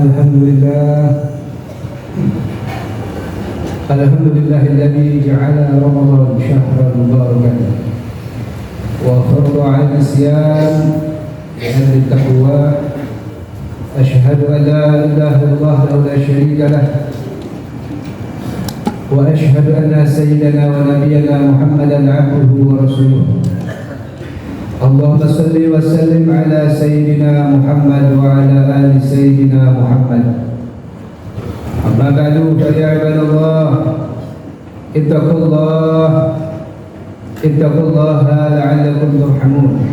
Alhamdulillah alladzi ja'ala Ramadan syahran mubarakan wa farada 'ala siyam bi ahli taqwa. Asyhadu an la ilaha illallah wa la syarika lah wa asyhadu anna sayyidana wa nabiyyana Muhammadan 'abduhu wa rasuluh. Allahumma salli wa sallim ala sayyidina Muhammad wa ala ali sayyidina Muhammad. Amma ba'du, fa ya ibadallah, ittaqullaha la'allakum turhamun.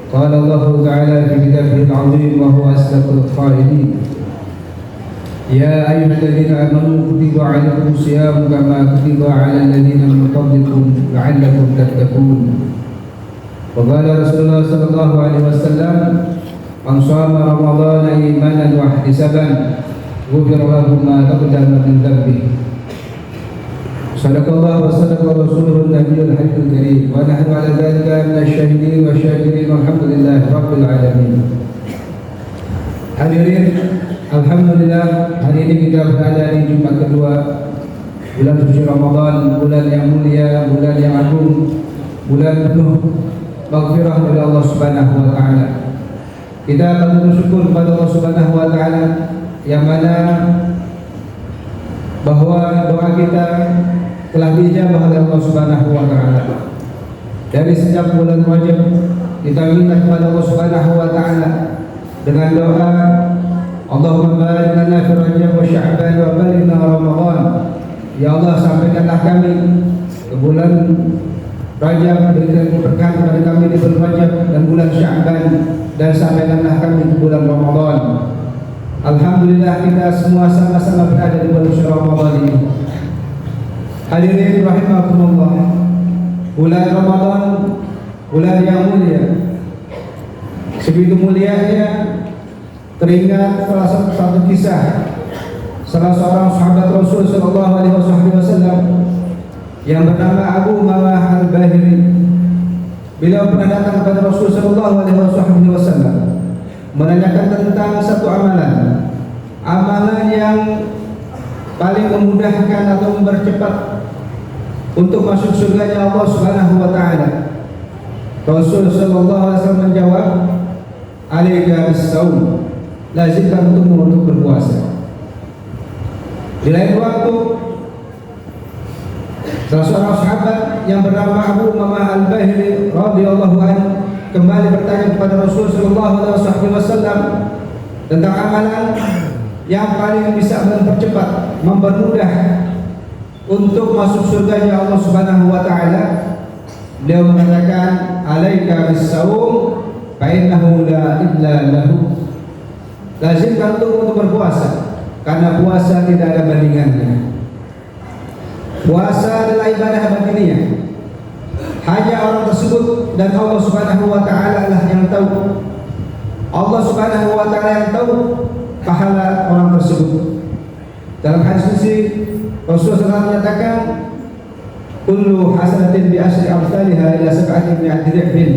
Qala Allah ta'ala fi kitabihil 'azim wa huwa asdaqul qa'ilin. Ya ayyuhalladzina amanu kutiba 'alaikumus siyam kama kutiba 'alal ladzina min qablikum la'allakum tattaqun. وقال رسول الله صلى الله عليه وسلم من صام رمضان إيمانا واحتسابا غفر له ما تقدم من ذنبه. صدق الله وصدق رسوله النبي الحج الكريم ونحن على ذلك من الشاهدين والشاكرين والحمد لله رب العالمين. Hadirin, alhamdulillah, hari ini kita berada di Jumat kedua bulan suci Ramadan, bulan yang mulia, bulan yang agung, bulan penuh maghfirah dari Allah Subhanahu wa taala. Kita akan bersyukur kepada Allah Subhanahu wa taala yang mana bahwa doa kita telah dijabah oleh Allah Subhanahu wa taala. Dari sejak bulan Rajab kita minta kepada Allah Subhanahu wa taala dengan doa Allahumma barik lana fi Rajab wa Sya'ban wa balighna Ramadan. Ya Allah, sampaikanlah kami ke bulan Rajab, berikan keberkahan kepada kami di bulan Rajab dan bulan Sya'ban, dan sampaikanlah kami di bulan Ramadan. Alhamdulillah kita semua sama-sama berada di bulan suci Ramadan ini. Hadirin rahimakumullah, bulan Ramadan bulan yang mulia. Sebegitu mulianya teringat salah satu kisah salah seorang sahabat Rasul sallallahu alaihi wasallam yang bernama Abu Umamah Al-Bahili. Beliau pernah datang kepada Rasul sallallahu alaihi wasallam menanyakan tentang satu amalan yang paling memudahkan atau mempercepat untuk masuk surganya Allah Subhanahu wa taala. Rasul sallallahu alaihi wasallam menjawab, "Alaika bis-shaum." Lazimkan untuk berpuasa. Di lain waktu salah seorang sahabat yang bernama Abu Umamah Al-Bahili radhiyallahu anhu kembali bertanya kepada Rasul sallallahu alaihi wasallam tentang amalan yang paling bisa mempercepat, mempermudah untuk masuk surganya Allah Subhanahu wa taala. Beliau mengatakan, "Alaika bis-shaum fa innahu la illa lahu." Lazimkan untuk berpuasa karena puasa tidak ada bandingannya. Puasa adalah ibadah batiniah. Hanya orang tersebut dan Allah Subhanahu wa taala lah yang tahu. Allah Subhanahu wa taala yang tahu pahala orang tersebut. Dalam hadis ini Rasulullah menyatakan, "Kullu hasanatin bi asyri amsalha ila sab'ati mi'ati dhifin.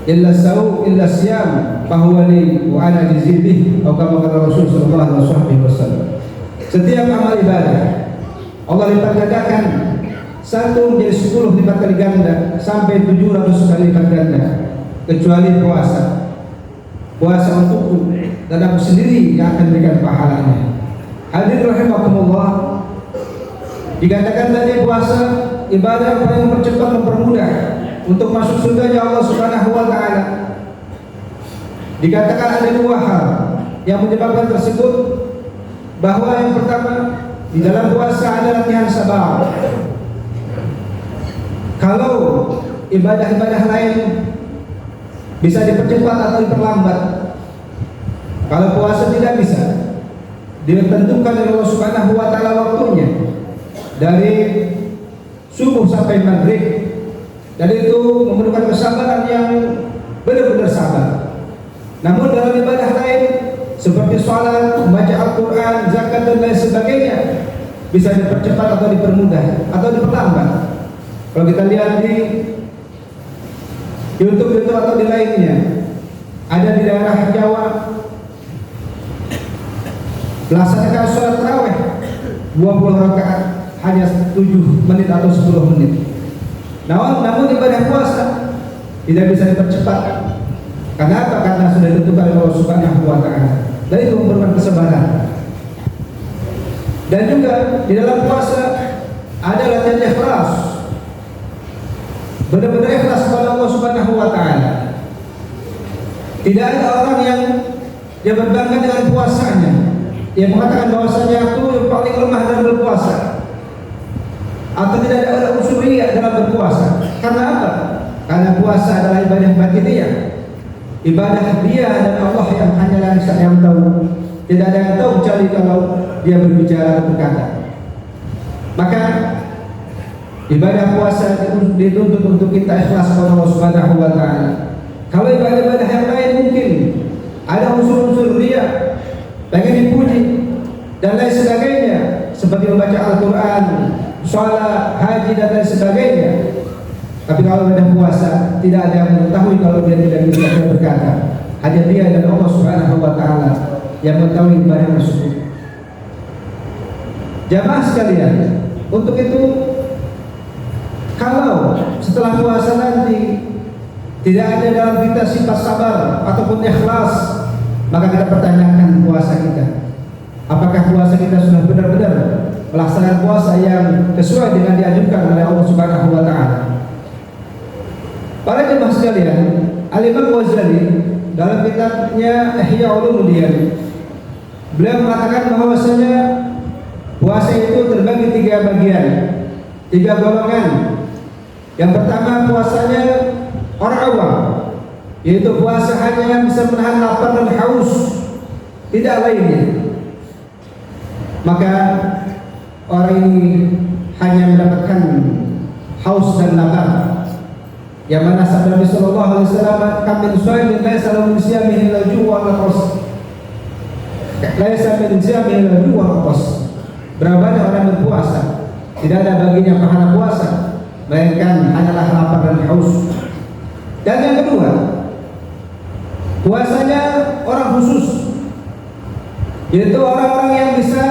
Illa saum illa siyam fahuwa li wa ana jazibih." Atau kama kata Rasul sallallahu alaihi wasallam. Setiap amal ibadah Allah lipat gandakan, satu menjadi 10 lipat kali ganda sampai 700 kali lipat ganda, kecuali puasa. Puasa untukku dan aku sendiri yang akan memberikan pahalanya. Hadirin rahimakumullah, dikatakan tadi puasa ibadah yang paling mempercepat, mempermudah untuk masuk surganya Allah Subhanahu wa taala. Dikatakan ada dua hal yang menyebabkan tersebut, bahwa yang pertama, di dalam puasa ada latihan sabar. Kalau ibadah-ibadah lain bisa dipercepat atau diperlambat, kalau puasa tidak bisa. Ditentukan oleh Allah Subhanahu wa taala waktunya dari subuh sampai maghrib, dan itu memerlukan kesabaran yang benar-benar sabar. Namun dalam ibadah lain seperti sholat, membaca Al-Quran, zakat dan lain sebagainya bisa dipercepat atau dipermudah atau diperlambat. Kalau kita lihat di YouTube atau di lainnya, ada di daerah Jawa melaksanakan sholat tarawih 20 rakaat hanya 7 menit atau 10 menit. Namun ibadah puasa tidak bisa dipercepat. Karena apa? Karena sudah ditentukan oleh Allah Subhanahu wa taala. Dan itu memerlukan kesabaran. Dan juga di dalam puasa ada latihan ikhlas. Benar-benar ikhlas kepada Allah Subhanahu wa taala. Tidak ada orang yang dia berbangga dengan puasanya. Dia mengatakan bahwasanya aku yang paling lemah dalam berpuasa. Atau tidak ada unsur riya dalam berpuasa. Karena apa? Karena puasa adalah ibadah batiniah. Ibadah dia dan Allah yang hanya yang tahu. Tidak ada yang tahu kecuali kalau dia berbicara atau berkata. Maka ibadah puasa dituntut untuk kita ikhlas kepada Allah Subhanahu wa taala. Kalau ibadah-ibadah yang lain mungkin ada unsur-unsur riya, pengen dipuji dan lain sebagainya, seperti membaca Al-Quran, sholat, haji dan lain sebagainya. Tapi kalau ibadah puasa tidak ada yang mengetahui kalau dia tidak bisa berkata. Hanya dia dan Allah Subhanahu wa taala yang mengetahui ibadah tersebut. Jamaah sekalian, untuk itu kalau setelah puasa nanti tidak ada dalam kita sifat sabar ataupun ikhlas, maka kita pertanyakan puasa kita. Apakah puasa kita sudah benar-benar melaksanakan puasa yang sesuai dengan dianjurkan oleh Allah Subhanahu wa taala? Para jemaah sekalian, Al-Imam Ghazali dalam kitabnya Ihya Ulumuddin, beliau mengatakan bahwasanya puasa itu terbagi 3 bagian, 3 golongan. Yang pertama puasanya orang awam, yaitu puasa hanya yang bisa menahan lapar dan haus, tidak lainnya. Maka orang ini hanya mendapatkan haus dan lapar. Yang mana sabda Nabi sallallahu alaihi wasallam, "Kam min shaimin laisa lahu min siyamihi illa ju' wa naqas." Laisa min siyamihi illa ju' wa naqas. Berapa banyak orang berpuasa, tidak ada baginya pahala puasa, melainkan hanyalah lapar dan haus. Dan yang kedua, puasanya orang khusus, yaitu orang-orang yang bisa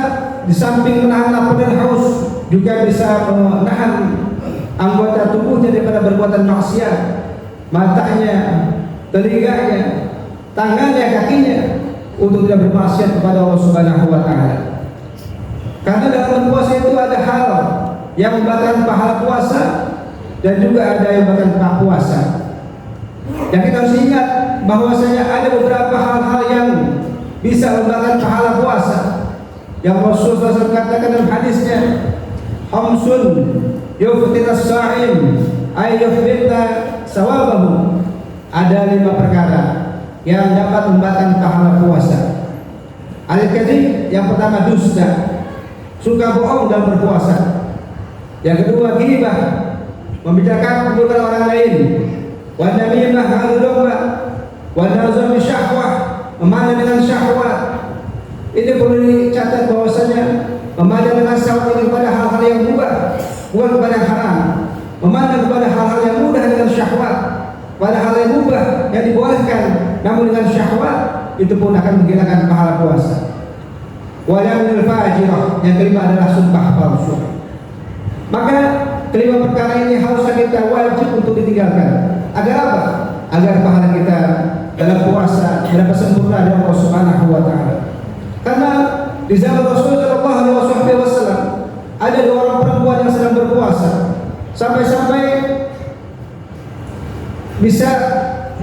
di samping menahan lapar dan haus juga bisa menahan anggota tubuhnya daripada perbuatan maksiat, matanya, telinganya, tangannya, kakinya, untuk tidak bermaksiat kepada Allah Subhanahu wa taala. Karena dalam berpuasa itu ada hal yang membatalkan pahala puasa dan juga ada yang membatalkan pahala puasa. Dan kita harus ingat bahwasanya ada beberapa hal-hal yang bisa membatalkan pahala puasa. Yang Rasulullah SAW katakan dalam hadisnya, "Khamsun yuftina as-sha'im ay yuftina sawabahu." Ada 5 perkara yang dapat membatalkan pahala puasa. Al-kadhib, yang pertama dusta, suka bohong dalam berpuasa. Yang kedua ghibah, membicarakan keburukan orang lain. Wa namimah, adu domba. Wa nazam syahwah, memandang dengan syahwat. Ini perlu dicatat bahwasanya memandang dengan syahwat ini kepada hal-hal yang mubah, bukan kepada yang haram. Memandang kepada hal-hal yang mudah dengan syahwat, pada hal yang mubah yang dibolehkan, namun dengan syahwat, itu pun akan menghilangkan pahala puasa. Walamul fajirah, yang kelima adalah sumpah palsu. Maka kelima perkara ini harusnya kita wajib untuk ditinggalkan. Agar apa? Agar pahala kita dalam puasa dapat sempurna dari Allah Subhanahu wa taala. Karena di zaman Rasulullah sallallahu alaihi wasallam ada 2 orang perempuan yang sedang berpuasa, sampai-sampai bisa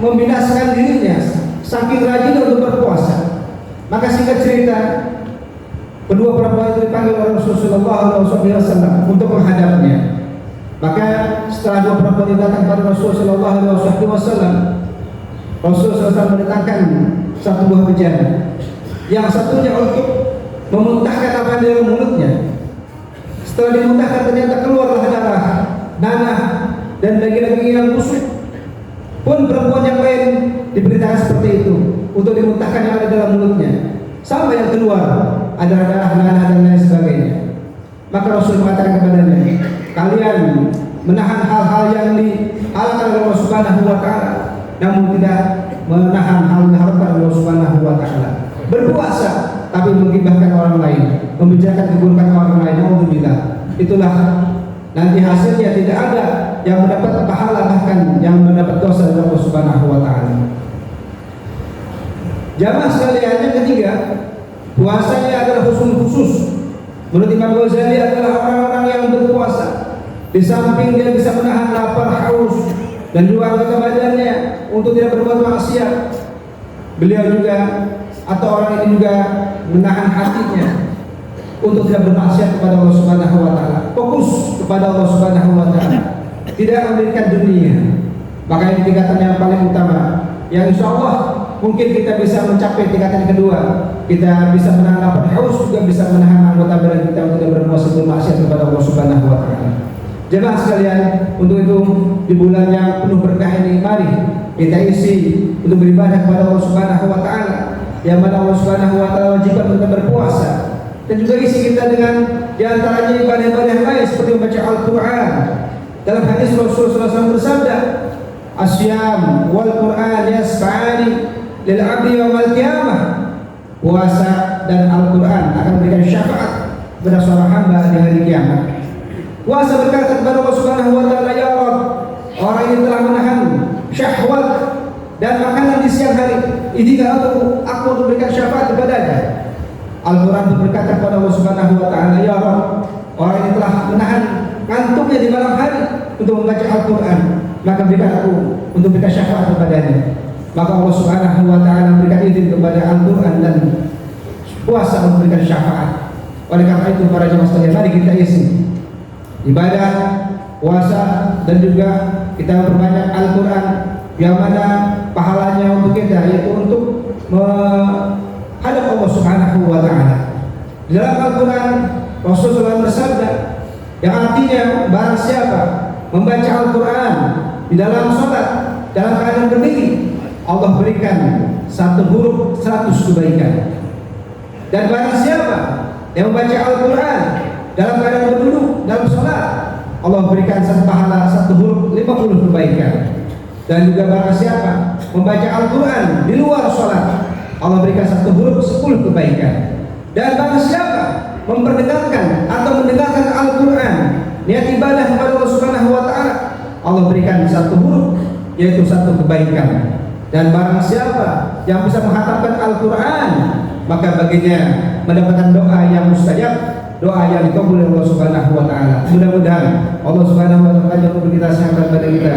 membinasakan dirinya saking rajin untuk berpuasa. Maka singkat cerita, kedua perempuan itu dipanggil oleh Rasulullah SAW untuk menghadapnya. Maka setelah 2 perempuan itu datang kepada Rasulullah SAW, Rasulullah SAW mendatangkan 1 buah bejana. Yang satunya untuk memuntahkan apa yang di dalam mulutnya. Setelah dimuntahkan ternyata keluarlah darah, nanah, dan daging-daging yang busuk. Pun perempuan yang lain diberitakan seperti itu untuk dimuntahkan yang ada dalam mulutnya. Sampai yang keluar adalah darah, nanah, dan lain sebagainya. Maka Rasul mengatakan kepadanya, kalian menahan hal-hal yang dihalalkan oleh Allah Subhanahu wa taala, namun tidak menahan hal yang diharamkan oleh Allah Subhanahu wa taala. Berpuasa tapi menggibahkan orang membicarakan keburukan orang lain, alhamdulillah, itulah nanti hasilnya tidak ada yang mendapat pahala, bahkan yang mendapat dosa dari Allah Subhanahu wa taala. Jamaah sekalian, yang ketiga, puasanya adalah khusus. Menurut Imam Ghazali adalah orang-orang yang berpuasa, di samping dia bisa menahan lapar, haus, dan juga anggota badannya untuk tidak berbuat maksiat, beliau juga atau orang ini juga menahan hatinya untuk tidak bermaksiat kepada Allah Subhanahu wa taala, fokus kepada Allah Subhanahu wa taala, tidak memberikan dunia. Maka ini tingkatan yang paling utama, yang insya Allah mungkin kita bisa mencapai tingkatan kedua. Kita bisa menahan lapar, haus, juga bisa menahan anggota badan kita untuk tidak bermaksiat kepada Allah Subhanahu wa taala. Jemaah sekalian, untuk itu di bulan yang penuh berkah ini, mari kita isi untuk beribadah kepada Allah Subhanahu wa taala, yang mana Allah Subhanahu wa taala wajibkan kita berpuasa, dan juga isi kita dengan di antaranya ibadah-ibadah yang lain seperti membaca Al-Qur'an. Dalam hadis Rasulullah SAW bersabda, "Asyam wal Qur'an yasfa'ani lil 'abdi yaumil qiyamah." Puasa dan Al-Qur'an akan memberikan syafaat kepada seorang hamba di hari kiamat. Puasa berkata kepada Allah Subhanahu wa taala, "Ya Rabb, orang ini telah menahan syahwat dan makanan di siang hari. Izinkan aku memberikan syafaat kepadanya." Al-Quran berkata kepada Allah Subhanahu wa taala, "Ya Rabb, orang ini telah menahan ngantuknya di malam hari untuk membaca Al-Quran, maka berikan aku untuk memberikan syafaat kepadanya." Maka Allah Subhanahu wa taala memberikan izin kepada Al-Quran dan puasa untuk memberikan syafaat. Oleh karena itu para jemaah sekalian, mari kita isi ibadah, puasa, dan juga kita memperbanyak Al-Quran, yang mana pahalanya untuk kita yaitu untuk menghadap Allah Subhanahu wa taala. Di dalam Al-Quran Rasulullah bersabda, yang artinya barang siapa membaca Al-Quran di dalam salat dalam keadaan berdiri, Allah berikan satu huruf 100 kebaikan. Dan barang siapa yang membaca Al-Quran dalam keadaan berduduk dalam salat, Allah berikan satu pahala satu huruf 50 kebaikan. Dan juga barang siapa membaca Al-Quran di luar salat, Allah berikan satu huruf 10 kebaikan. Dan barang siapa memperdengarkan atau mendengarkan Al-Quran, niat ibadah kepada Allah Subhanahu wa taala, Allah berikan satu huruf yaitu satu kebaikan. Dan barang siapa yang bisa menghatamkan Al-Quran, maka baginya mendapatkan doa yang mustajab, doa yang dikabul oleh Allah Subhanahu wa taala. Mudah-mudahan Allah Subhanahu wa taala memberi kita sehat pada kita.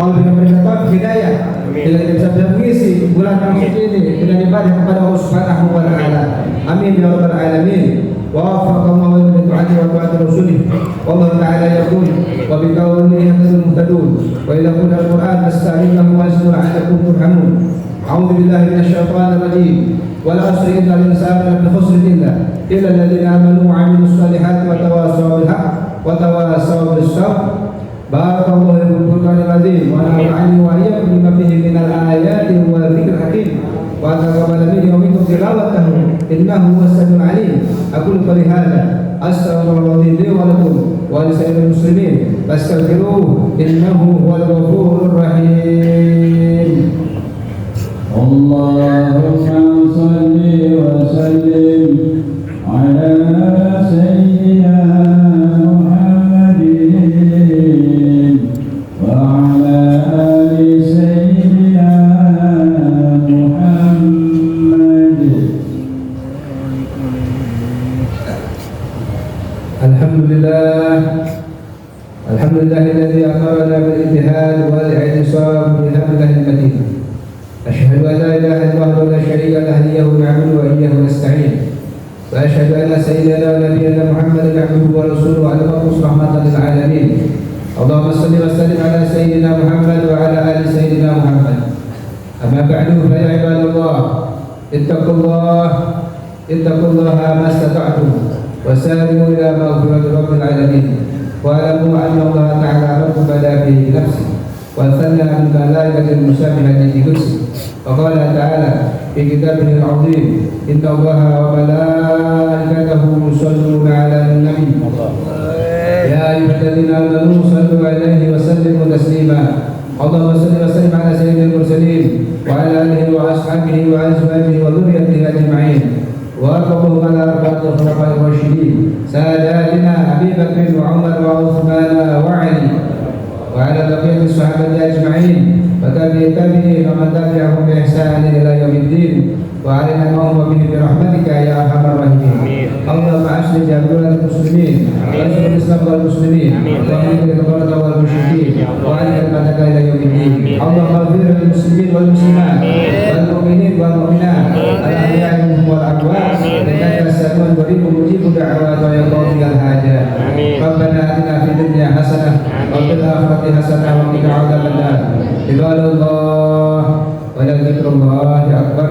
Allah beri kita taufik hidayah dengan kita bisa mengisi bulan Ramadan ini dengan ibadah kepada Allah Subhanahu wa taala. Amin ya rabbal alamin. Wafaqallahu wa ta'ala wa ta'ala rasulih. Wallahu ta'ala yaqul wa bi qawlihi yahtadul muhtadun wa ila al-Qur'an nasta'inu wa nas'alu 'alakum turhamun. A'udzu billahi minasyaitonir rajim. Wal 'asri innal insana lafi khusr illa alladziina aamanu wa 'amilus solihati wa tawassaw bil haqq wa tawassaw bis sabr. Barakallahu fil Qur'anil azim wa nafa'ani wa iyyakum bima fihi minal ayati wa dzikril hakim. Wa taqabbal minni wa minkum tilawatahu innahu huwas samiul 'alim. Aqulu qawli hadza astaghfirullaha li wa lakum wa li sa'iril muslimin fastaghfiruhu innahu huwal ghafurur rahim. Allahumma shalli wa sallim ala sayyidina Muhammadin wa ala ali sayyidina Muhammad. Alhamdulillahilladzi amarna bil ijtihad wal i'tisam bi hablil matin. Asyhadu an la ilaha illallah wa la syarika lahu iyyahu na'budu wa iyyahu nasta'in. Wa asyhadu anna sayyidana wa nabiyyana Muhammadan 'abduhu wa rasuluhu al-mab'uus rahmatan lil 'alamin. Allahumma shalli wa sallim ala sayyidina Muhammad wa ala ali sayyidina Muhammad. Amma ba'du fa ya ibadallah, ittaqullaha mastata'tum wa sari'u ila maghfirati rabbil 'alamin. Wa alamu anna Allah ta'ala rabbul bada'i bi nafsihi وثنى بالملائكة المسبحة بقدسه وقال تعالى في كتابه العظيم إن الله وملائكته يصلون على النبي يا أيها الذين آمنوا صلوا عليه وسلموا تسليما اللهم صل وسلم على سيد المرسلين وعلى آله وأصحابه وأزواجه وذريته أجمعين وارضهم على أربعة الخلفاء الراشدين ساداتنا أبي بكر وعمر وعثمان وعلي وعلى بقية الصحابة أجمعين وتابعين ومن تبعهم بإحسان إلى يوم الدين وعلينا معهم وبهم برحمتك يا أرحم الراحمين. اللهم أصلح جميع المسلمين وانصر الإسلام والمسلمين وأهلك الكفرة والمشركين وعليك كلمتك إلى يوم الدين. اللهم اغفر للمسلمين والمسلمات والمؤمنين والمؤمنات الأحياء منهم والأموات إنك سميع قريب مجيب الدعوات ويا قاضي الحاجات. ربنا آتنا في الدنيا حسنة وفي الآخرة حسنة وقنا عذاب النار. عباد الله ولذكر الله أكبر.